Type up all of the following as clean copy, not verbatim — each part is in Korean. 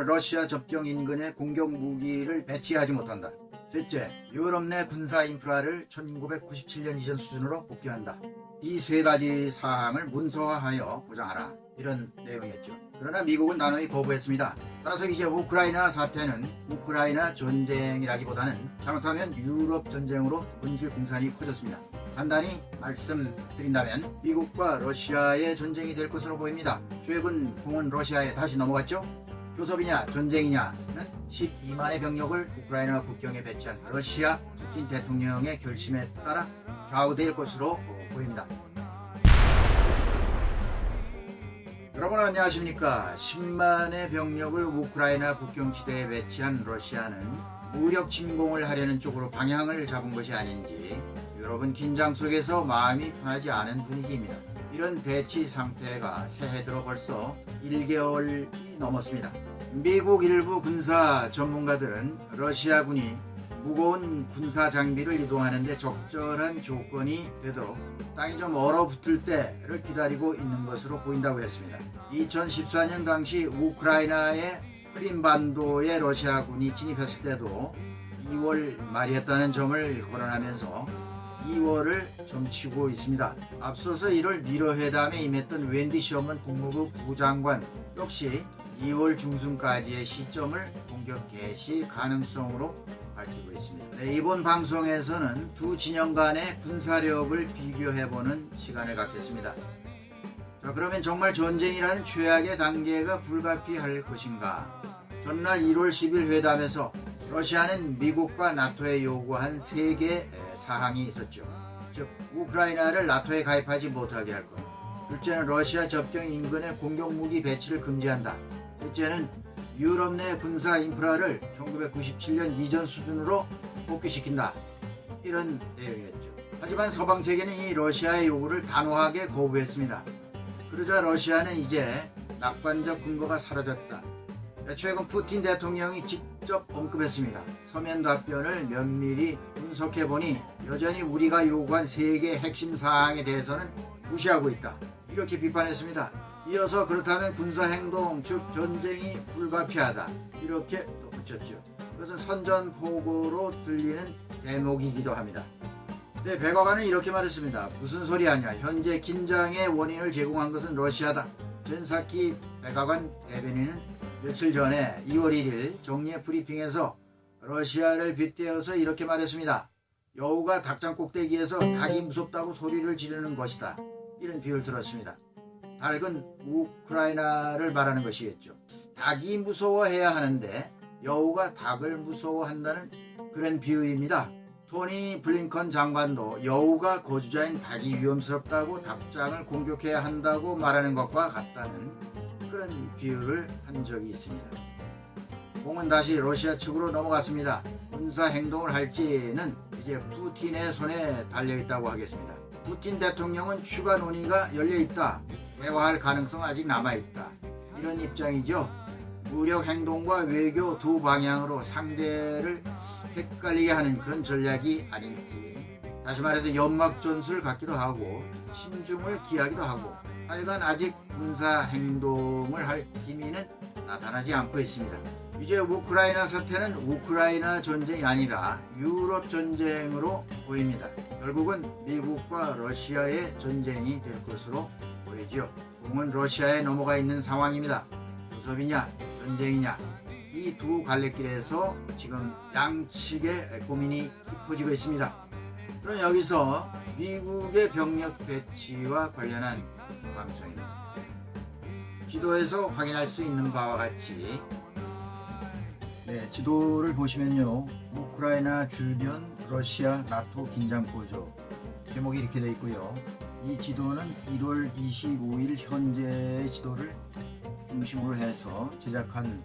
또는 러시아 접경 인근에 공격 무기를 배치하지 못한다. 셋째, 유럽 내 군사 인프라를 1997년 이전 수준으로 복귀한다. 이 세 가지 사항을 문서화하여 보장하라. 이런 내용이었죠. 그러나 미국은 단호히 거부했습니다. 따라서 이제 우크라이나 사태는 우크라이나 전쟁이라기보다는 잘못하면 유럽 전쟁으로 본질 공산이 커졌습니다. 간단히 말씀드린다면 미국과 러시아의 전쟁이 될 것으로 보입니다. 최근 공은 러시아에 다시 넘어갔죠. 교섭이냐 전쟁이냐는 12만의 병력을 우크라이나 국경에 배치한 러시아 푸틴 대통령의 결심에 따라 좌우될 것으로 보입니다. 여러분 안녕하십니까. 10만의 병력을 우크라이나 국경지대에 배치한 러시아는 무력 침공을 하려는 쪽으로 방향을 잡은 것이 아닌지 여러분 긴장 속에서 마음이 편하지 않은 분위기입니다. 이런 대치 상태가 새해 들어 벌써 1개월이 넘었습니다. 미국 일부 군사 전문가들은 러시아군이 무거운 군사 장비를 이동하는 데 적절한 조건이 되도록 땅이 좀 얼어붙을 때를 기다리고 있는 것으로 보인다고 했습니다. 2014년 당시 우크라이나의 크림반도에 러시아군이 진입했을 때도 2월 말이었다는 점을 거론하면서 2월을 점치고 있습니다. 앞서서 1월 미러 회담에 임했던 웬디 셔먼 국무부 부장관 역시 2월 중순까지의 시점을 공격 개시 가능성으로 밝히고 있습니다. 네, 이번 방송에서는 두 진영 간의 군사력을 비교해보는 시간을 갖겠습니다. 자, 그러면 정말 전쟁이라는 최악의 단계가 불가피할 것인가? 전날 1월 10일 회담에서 러시아는 미국과 나토에 요구한 3개 사항이 있었죠. 즉 우크라이나를 나토에 가입하지 못하게 할 것, 둘째는 러시아 접경 인근의 공격 무기 배치를 금지한다, 셋째는 유럽 내 군사 인프라를 1997년 이전 수준으로 복귀시킨다. 이런 내용이었죠. 하지만 서방 세계는 이 러시아의 요구를 단호하게 거부했습니다. 그러자 러시아는 이제 낙관적 근거가 사라졌다. 최근 푸틴 대통령이 직접 언급했습니다. 서면 답변을 면밀히 분석해보니 여전히 우리가 요구한 3개 핵심 사항에 대해서는 무시하고 있다. 이렇게 비판했습니다. 이어서 그렇다면 군사행동 즉 전쟁이 불가피하다 이렇게 덧붙였죠. 이것은 선전포고로 들리는 대목이기도 합니다. 네, 백악관은 이렇게 말했습니다. 무슨 소리 아니야. 현재 긴장의 원인을 제공한 것은 러시아다. 젠사키 백악관 대변인은 며칠 전에 2월 1일 정례 브리핑에서 러시아를 빗대어서 이렇게 말했습니다. 여우가 닭장 꼭대기에서 닭이 무섭다고 소리를 지르는 것이다. 이런 비유를 들었습니다. 닭은 우크라이나를 말하는 것이겠죠. 닭이 무서워해야 하는데 여우가 닭을 무서워한다는 그런 비유입니다. 토니 블링컨 장관도 여우가 거주자인 닭이 위험스럽다고 닭장을 공격해야 한다고 말하는 것과 같다는 그런 비유를 한 적이 있습니다. 공은 다시 러시아 측으로 넘어갔습니다. 군사 행동을 할지는 이제 푸틴의 손에 달려있다고 하겠습니다. 푸틴 대통령은 추가 논의가 열려있다. 대화할 가능성 아직 남아있다. 이런 입장이죠. 무력 행동과 외교 두 방향으로 상대를 헷갈리게 하는 그런 전략이 아닐지. 다시 말해서 연막 전술 같기도 하고 신중을 기하기도 하고 하여간 아직 군사 행동을 할 기미는 나타나지 않고 있습니다. 이제 우크라이나 사태는 우크라이나 전쟁이 아니라 유럽 전쟁으로 보입니다. 결국은 미국과 러시아의 전쟁이 될 것으로 보이죠. 공은 러시아에 넘어가 있는 상황입니다. 교섭이냐 전쟁이냐 이 두 갈래길에서 지금 양측의 고민이 깊어지고 있습니다. 그럼 여기서 미국의 병력 배치와 관련한 방송입니다. 지도에서 확인할 수 있는 바와 같이 지도를 보시면요. 우크라이나 주변 러시아 나토 긴장 고조 제목이 이렇게 되어 있고요. 이 지도는 1월 25일 현재의 지도를 중심으로 해서 제작한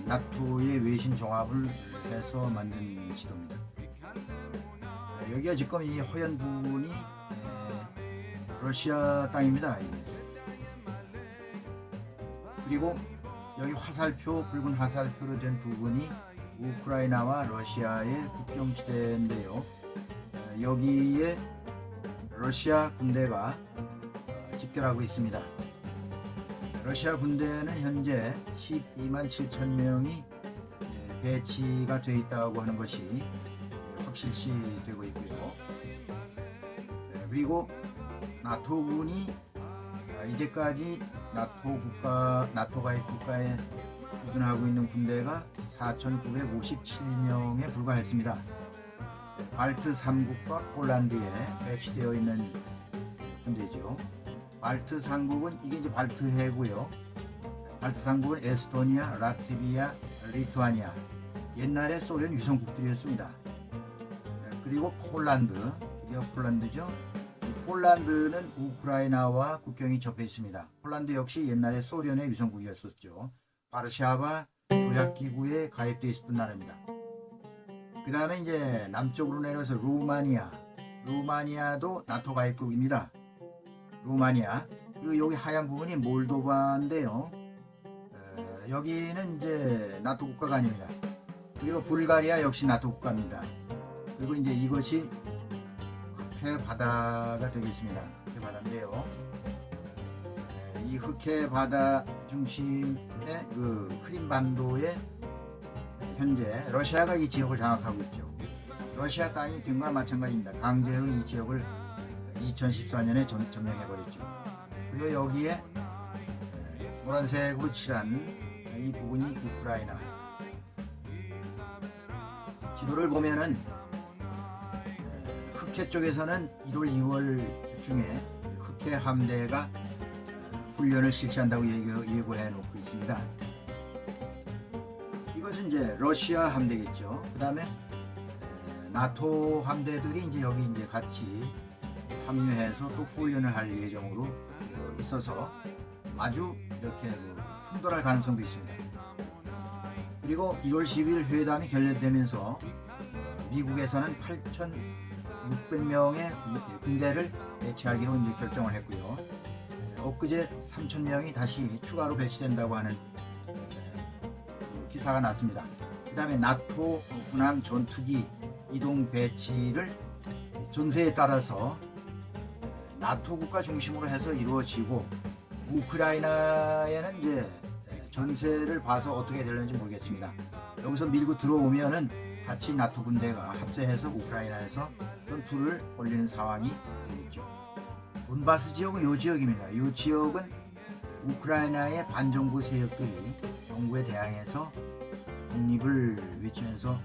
나토의 외신 종합을 해서 만든 지도입니다. 여기가 지금 이 허연 부분이 러시아 땅입니다. 그리고 여기 화살표, 붉은 화살표로 된 부분이 우크라이나와 러시아의 국경지대인데요. 여기에 러시아 군대가 집결하고 있습니다. 러시아 군대는 현재 12만 7천 명이 배치가 되어 있다고 하는 것이 확실시되고 있고요. 그리고 나토군이 이제까지 나토 가입 국가에 주둔하고 있는 군대가 4,957명에 불과했습니다. 발트 3국과 폴란드에 배치되어 있는 군대죠. 발트 3국은 이게 이제 발트 해고요. 발트 3국은 에스토니아, 라트비아, 리투아니아, 옛날에 소련 위성국들이었습니다. 그리고 폴란드, 이게 폴란드죠. 폴란드는 우크라이나와 국경이 접해 있습니다. 폴란드 역시 옛날에 소련의 위성국이었었죠. 바르샤바 조약기구에 가입되어 있었던 나라입니다. 그 다음에 이제 남쪽으로 내려서 루마니아도 나토 가입국입니다. 루마니아. 그리고 여기 하얀 부분이 몰도바인데요. 여기는 이제 나토 국가가 아닙니다. 그리고 불가리아 역시 나토 국가입니다. 그리고 이제 이것이 흑해 바다가 되겠습니다. 흑해 바다인데요. 이 흑해 바다 중심의 그 크림 반도에 현재 러시아가 이 지역을 장악하고 있죠. 러시아 땅이 된 거나 마찬가지입니다. 강제로 이 지역을 2014년에 점령해버렸죠. 그리고 여기에 노란색으로 칠한 이 부분이 우크라이나. 지도를 보면은 흑해 쪽에서는 1월, 2월 중에 흑해 함대가 훈련을 실시한다고 예고해 놓고 있습니다. 이것은 이제 러시아 함대겠죠. 그 다음에 나토 함대들이 이제 여기 이제 같이 합류해서 또 훈련을 할 예정으로 있어서 아주 이렇게 충돌할 가능성도 있습니다. 그리고 2월 10일 회담이 결렬되면서 미국에서는 8,600명의 군대를 배치하기로 이제 결정을 했고요. 엊그제 3,000명이 다시 추가로 배치된다고 하는 기사가 났습니다. 그 다음에 나토 군함 전투기 이동 배치를 전세에 따라서 나토 국가 중심으로 해서 이루어지고 우크라이나에는 이제 전세를 봐서 어떻게 되는지 모르겠습니다. 여기서 밀고 들어오면은 같이 나토 군대가 합세해서 우크라이나에서 전투를 벌이는 상황이 되겠죠. 돈바스 지역은 이 지역입니다. 이 지역은 우크라이나의 반정부 세력들이 정부에 대항해서 독립을 외치면서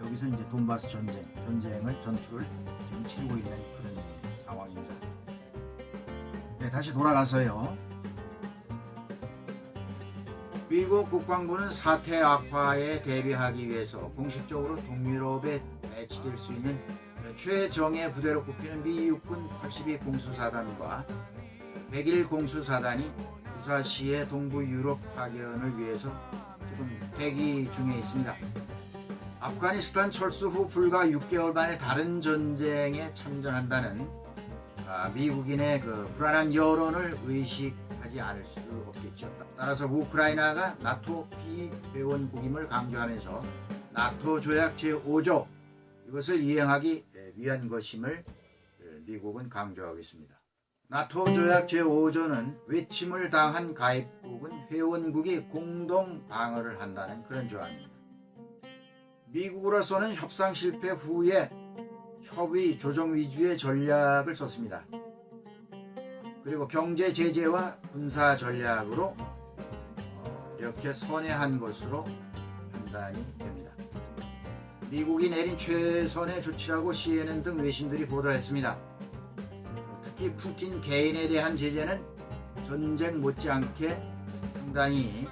여기서 이제 돈바스 전투를 지금 치르고 있는 그런 상황입니다. 네, 다시 돌아가서요. 미국 국방부는 사태 악화에 대비하기 위해서 공식적으로 동유럽에 배치될 수 있는 최정예 부대로 꼽히는 미 육군 82 공수사단과 101 공수사단이 유사시의 동부 유럽 파견을 위해서 지금 대기 중에 있습니다. 아프가니스탄 철수 후 불과 6개월 만에 다른 전쟁에 참전한다는 미국인의 그 불안한 여론을 의식하지 않을 수 없겠죠. 따라서 우크라이나가 나토 비회원국임을 강조하면서 나토 조약 제5조 이것을 이행하기 위한 것임을 미국은 강조하고 있습니다. 나토 조약 제5조는 외침을 당한 가입국은 회원국이 공동 방어를 한다는 그런 조항입니다. 미국으로서는 협상 실패 후에 협의 조정 위주의 전략을 썼습니다. 그리고 경제 제재와 군사 전략으로 이렇게 선회한 것으로 판단이 됩니다. 미국이 내린 최선의 조치라고 CNN 등 외신들이 보도했습니다. 특히 푸틴 개인에 대한 제재는 전쟁 못지않게 상당히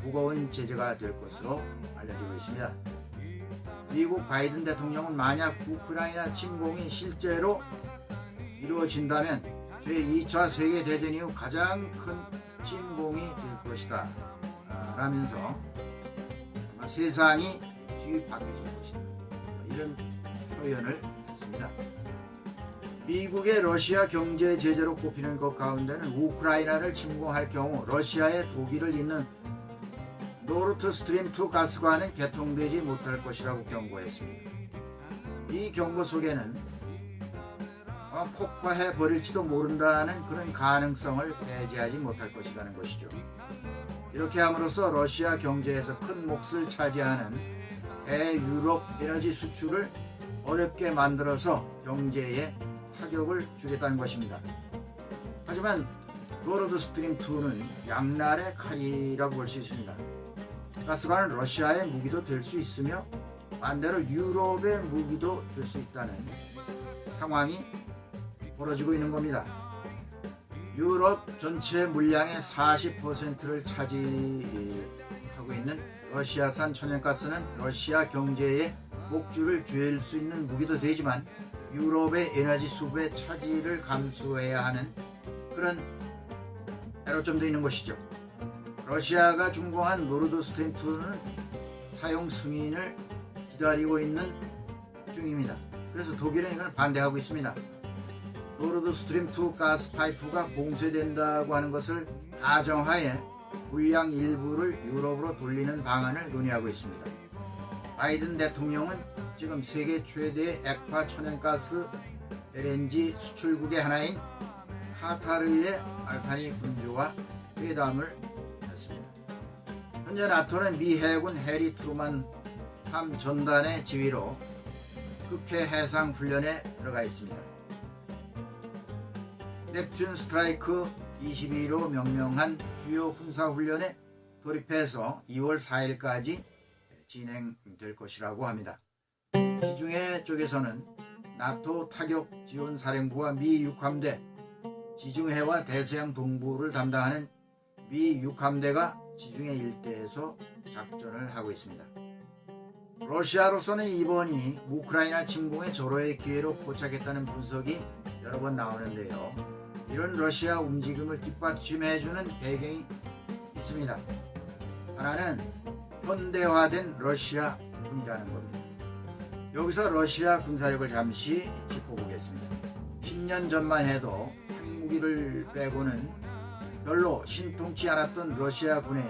무거운 제재가 될 것으로 알려지고 있습니다. 미국 바이든 대통령은 만약 우크라이나 침공이 실제로 이루어진다면 제2차 세계대전 이후 가장 큰 침공이 될 것이다 라면서 세상이 뒤바뀌어질 것이다 이런 표현을 했습니다. 미국의 러시아 경제 제재로 꼽히는 것 가운데는 우크라이나를 침공할 경우 러시아의 독일을 잇는 노르트 스트림 2 가스관은 개통되지 못할 것이라고 경고했습니다. 이 경고 속에는 아마 폭파해 버릴지도 모른다는 그런 가능성을 배제하지 못할 것이라는 것이죠. 이렇게 함으로써 러시아 경제에서 큰 몫을 차지하는 대유럽 에너지 수출을 어렵게 만들어서 경제에 타격을 주겠다는 것입니다. 하지만 노르드 스트림 2는 양날의 칼이라고 볼 수 있습니다. 가스관은 러시아의 무기도 될 수 있으며 반대로 유럽의 무기도 될 수 있다는 상황이 벌어지고 있는 겁니다. 유럽 전체 물량의 40%를 차지하고 있는 러시아산 천연가스는 러시아 경제에 목줄을 죄일 수 있는 무기도 되지만 유럽의 에너지 수급의 차지를 감수해야 하는 그런 애로점도 있는 것이죠. 러시아가 준공한 노르드 스트림 2는 사용 승인을 기다리고 있는 중입니다. 그래서 독일은 이걸 반대하고 있습니다. 노르드 스트림 2 가스 파이프가 봉쇄된다고 하는 것을 가정하에 물량 일부를 유럽으로 돌리는 방안을 논의하고 있습니다. 바이든 대통령은 지금 세계 최대의 액화 천연가스 LNG 수출국의 하나인 카타르의 알타니 군주와 회담을 했습니다. 현재 나토는 미 해군 해리 트루만 함 전단의 지휘로 극해 해상 훈련에 들어가 있습니다. 넵튠 스트라이크 22로 명명한 주요 군사훈련에 돌입해서 2월 4일까지 진행될 것이라고 합니다. 지중해 쪽에서는 나토 타격 지원 사령부와 미 육함대, 지중해와 대서양 동부를 담당하는 미 육함대가 지중해 일대에서 작전을 하고 있습니다. 러시아로서는 이번이 우크라이나 침공의 절호의 기회로 포착했다는 분석이 여러 번 나오는데요. 이런 러시아 움직임을 뒷받침해주는 배경이 있습니다. 하나는 현대화된 러시아군이라는 겁니다. 여기서 러시아 군사력을 잠시 짚어보겠습니다. 10년 전만 해도 핵무기를 빼고는 별로 신통치 않았던 러시아군의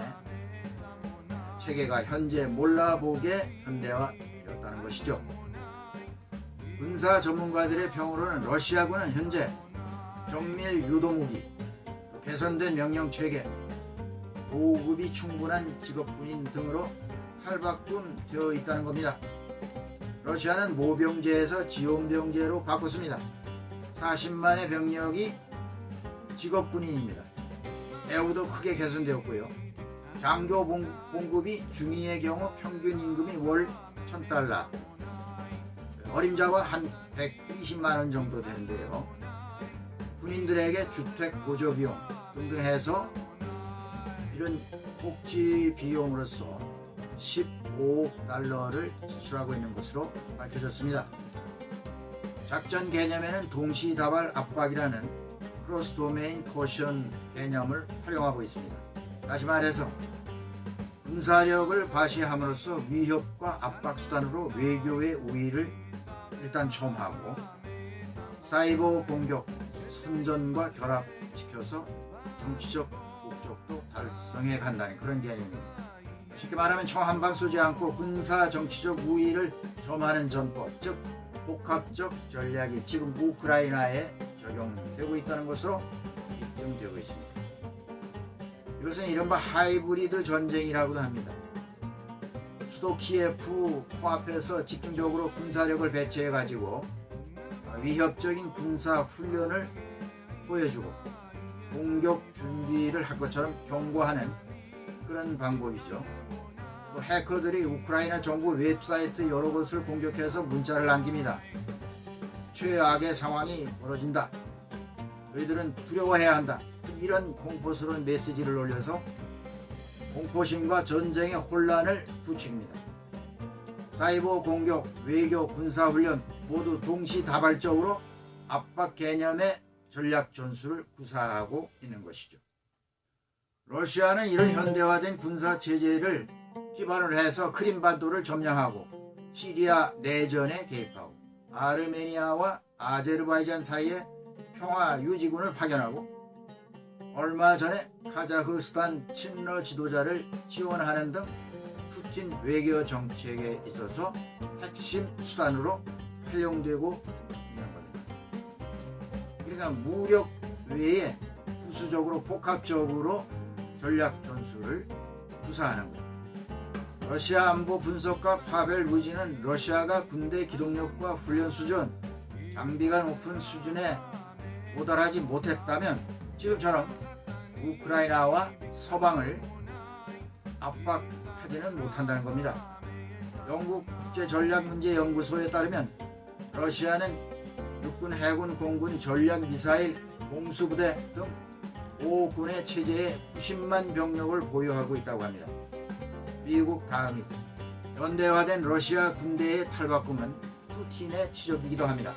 체계가 현재 몰라보게 현대화되었다는 것이죠. 군사 전문가들의 평으로는 러시아군은 현재 정밀 유도무기, 개선된 명령체계, 보급이 충분한 직업군인 등으로 탈바꿈되어 있다는 겁니다. 러시아는 모병제에서 지원병제로 바꿨습니다. 40만의 병력이 직업군인입니다. 대우도 크게 개선되었고요. 장교 봉급이 중위의 경우 평균 임금이 월 1,000달러, 어림잡아 한 120만원 정도 되는데요. 군인들에게 주택 보조 비용 등등 해서 이런 복지 비용으로서 15억 달러를 지출하고 있는 것으로 밝혀졌습니다. 작전 개념에는 동시다발 압박이라는 크로스 도메인 포션 개념을 활용하고 있습니다. 다시 말해서 군사력을 과시함으로써 위협과 압박 수단으로 외교의 우위를 일단 점하고 사이버 공격, 선전과 결합시켜서 정치적 목적도 달성해 간다는 그런 개념입니다. 쉽게 말하면 총 한 방 쏘지 않고 군사 정치적 우위를 점하는 전법, 즉 복합적 전략이 지금 우크라이나에 적용되고 있다는 것으로 입증되고 있습니다. 이것은 이른바 하이브리드 전쟁이라고도 합니다. 수도 키예프 코앞에서 집중적으로 군사력을 배치해가지고 위협적인 군사 훈련을 보여주고 공격 준비를 할 것처럼 경고하는 그런 방법이죠. 또 해커들이 우크라이나 정부 웹사이트 여러 곳을 공격해서 문자를 남깁니다. 최악의 상황이 벌어진다. 너희들은 두려워해야 한다. 이런 공포스러운 메시지를 올려서 공포심과 전쟁의 혼란을 부추깁니다. 사이버 공격, 외교, 군사훈련 모두 동시다발적으로 압박 개념의 전략 전술을 구사하고 있는 것이죠. 러시아는 이런 현대화된 군사 체제를 기반으로 해서 크림반도를 점령하고 시리아 내전에 개입하고 아르메니아와 아제르바이잔 사이에 평화 유지군을 파견하고 얼마 전에 카자흐스탄 친러 지도자를 지원하는 등 푸틴 외교 정책에 있어서 핵심 수단으로 활용되고 있는 겁니다. 그러니까 무력 외에 부수적으로 복합적으로 전략 전술을 구사하는 것. 러시아 안보 분석가 파벨 루진은 러시아가 군대 기동력과 훈련 수준, 장비가 높은 수준에 도달하지 못했다면 지금처럼 우크라이나와 서방을 압박하지는 못한다는 겁니다. 영국 국제전략문제연구소에 따르면 러시아는 육군, 해군, 공군, 전략미사일, 공수부대 등 5군의 체제에 90만 병력을 보유하고 있다고 합니다. 미국 다음이고 현대화된 러시아 군대의 탈바꿈은 푸틴의 치적이기도 합니다.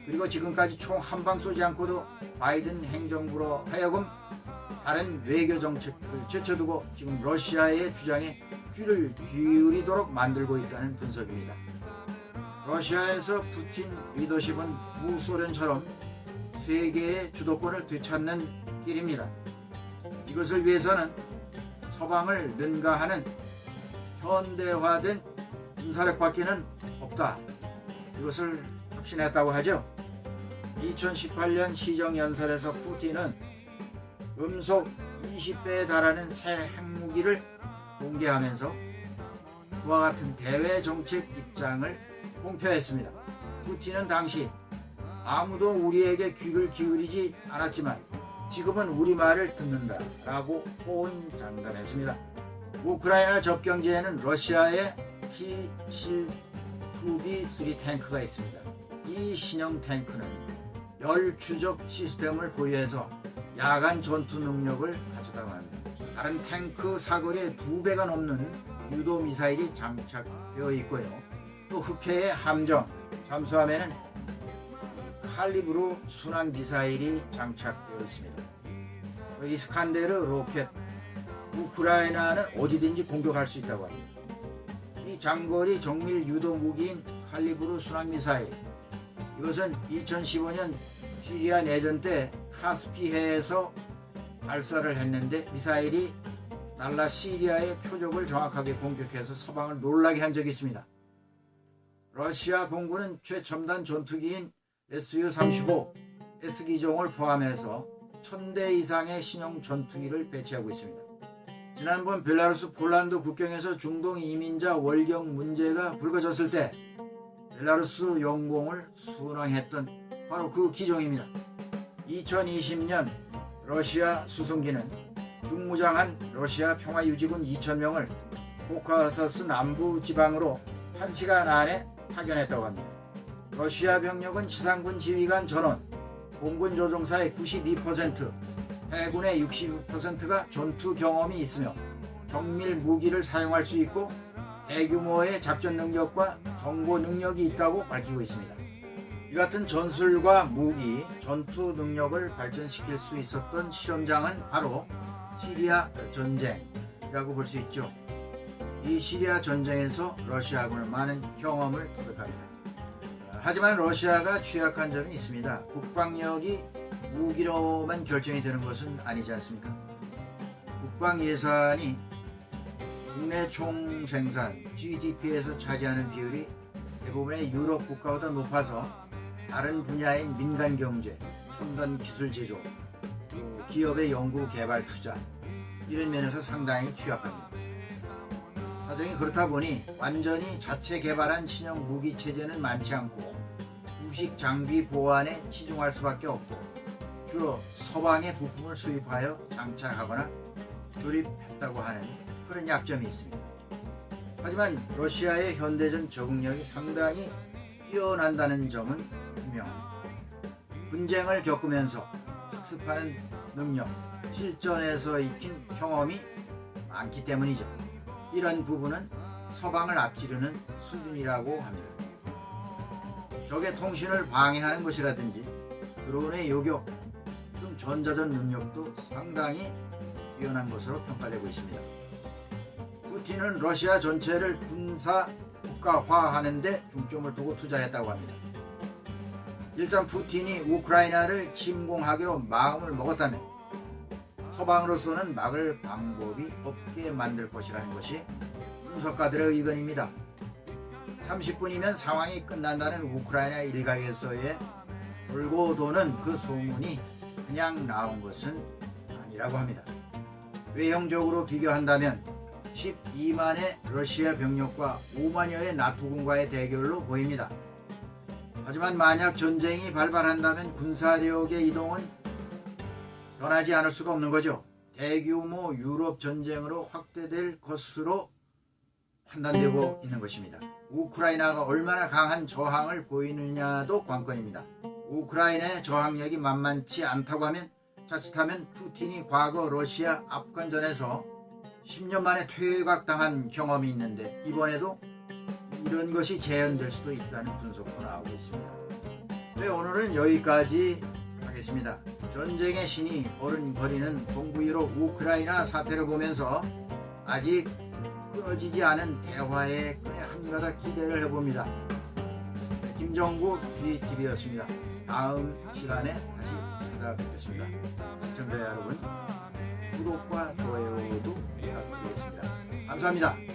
그리고 지금까지 총 한 방 쏘지 않고도 바이든 행정부로 하여금 다른 외교 정책을 제쳐두고 지금 러시아의 주장에 귀를 기울이도록 만들고 있다는 분석입니다. 러시아에서 푸틴 리더십은 구소련처럼 세계의 주도권을 되찾는 길입니다. 이것을 위해서는 서방을 능가하는 현대화된 군사력밖에는 없다. 이것을 확신했다고 하죠. 2018년 시정연설에서 푸틴은 음속 20배에 달하는 새 핵무기를 공개하면서 그와 같은 대외 정책 입장을 공표했습니다. 푸틴은 당시 아무도 우리에게 귀를 기울이지 않았지만 지금은 우리 말을 듣는다라고 호언장담했습니다. 우크라이나 접경지에는 러시아의 T-72B3 탱크가 있습니다. 이 신형 탱크는 열추적 시스템을 보유해서 야간 전투 능력을 갖췄다고 합니다. 다른 탱크 사거리의 2배가 넘는 유도 미사일이 장착되어 있고요. 또 흑해의 함정, 잠수함에는 칼리브르 순항 미사일이 장착되어 있습니다. 이스칸데르 로켓, 우크라이나는 어디든지 공격할 수 있다고 합니다. 이 장거리 정밀 유도 무기인 칼리브르 순항 미사일, 이것은 2015년 시리아 내전 때 카스피해에서 발사를 했는데 미사일이 날라 시리아의 표적을 정확하게 공격해서 서방을 놀라게 한 적이 있습니다. 러시아 공군은 최첨단 전투기인 Su-35 S기종을 포함해서 1000대 이상의 신형 전투기를 배치하고 있습니다. 지난번 벨라루스 폴란드 국경에서 중동 이민자 월경 문제가 불거졌을 때 벨라루스 영공을 순항했던 바로 그 기종입니다. 2020년 러시아 수송기는 중무장한 러시아 평화유지군 2,000명을 코카서스 남부 지방으로 1시간 안에 파견했다고 합니다. 러시아 병력은 지상군 지휘관 전원, 공군 조종사의 92%, 해군의 66%가 전투 경험이 있으며 정밀 무기를 사용할 수 있고 대규모의 작전 능력과 정보 능력이 있다고 밝히고 있습니다. 이 같은 전술과 무기, 전투 능력을 발전시킬 수 있었던 실험장은 바로 시리아 전쟁이라고 볼 수 있죠. 이 시리아 전쟁에서 러시아군은 많은 경험을 터득합니다. 하지만 러시아가 취약한 점이 있습니다. 국방력이 무기로만 결정이 되는 것은 아니지 않습니까? 국방 예산이 국내 총생산 GDP에서 차지하는 비율이 대부분의 유럽 국가보다 높아서 다른 분야인 민간 경제, 첨단 기술 제조, 기업의 연구 개발 투자 이런 면에서 상당히 취약합니다. 사정이 그렇다 보니 완전히 자체 개발한 신형 무기 체제는 많지 않고 구식 장비 보완에 치중할 수밖에 없고 주로 서방의 부품을 수입하여 장착하거나 조립했다고 하는 그런 약점이 있습니다. 하지만 러시아의 현대전 적응력이 상당히 뛰어난다는 점은 분명합니다. 분쟁을 겪으면서 학습하는 능력, 실전에서 익힌 경험이 많기 때문이죠. 이런 부분은 서방을 앞지르는 수준이라고 합니다. 적의 통신을 방해하는 것이라든지 드론의 요격 등 전자전 능력도 상당히 뛰어난 것으로 평가되고 있습니다. 푸틴은 러시아 전체를 군사 국가화하는 데 중점을 두고 투자했다고 합니다. 일단 푸틴이 우크라이나를 침공하기로 마음을 먹었다면 서방으로서는 막을 방법이 없게 만들 것이라는 것이 분석가들의 의견입니다. 30분이면 상황이 끝난다는 우크라이나 일각에서의 돌고 도는 그 소문이 그냥 나온 것은 아니라고 합니다. 외형적으로 비교한다면 12만의 러시아 병력과 5만여의 나토군과의 대결로 보입니다. 하지만 만약 전쟁이 발발한다면 군사력의 이동은 변하지 않을 수가 없는 거죠. 대규모 유럽 전쟁으로 확대될 것으로 판단되고 있는 것입니다. 우크라이나가 얼마나 강한 저항을 보이느냐도 관건입니다. 우크라이나의 저항력이 만만치 않다고 하면 자칫하면 푸틴이 과거 러시아 아프간전에서 10년 만에 퇴각당한 경험이 있는데 이번에도 이런 것이 재현될 수도 있다는 분석도 나오고 있습니다. 네, 오늘은 여기까지 하겠습니다. 전쟁의 신이 어른거리는 동부 유럽 우크라이나 사태를 보면서 아직 끊어지지 않은 대화의 끈에 한가닥 기대를 해봅니다. 김정구 GTV였습니다. 다음 시간에 다시 찾아뵙겠습니다. 시청자 여러분, 구독과 좋아요도 부탁드리겠습니다. 감사합니다.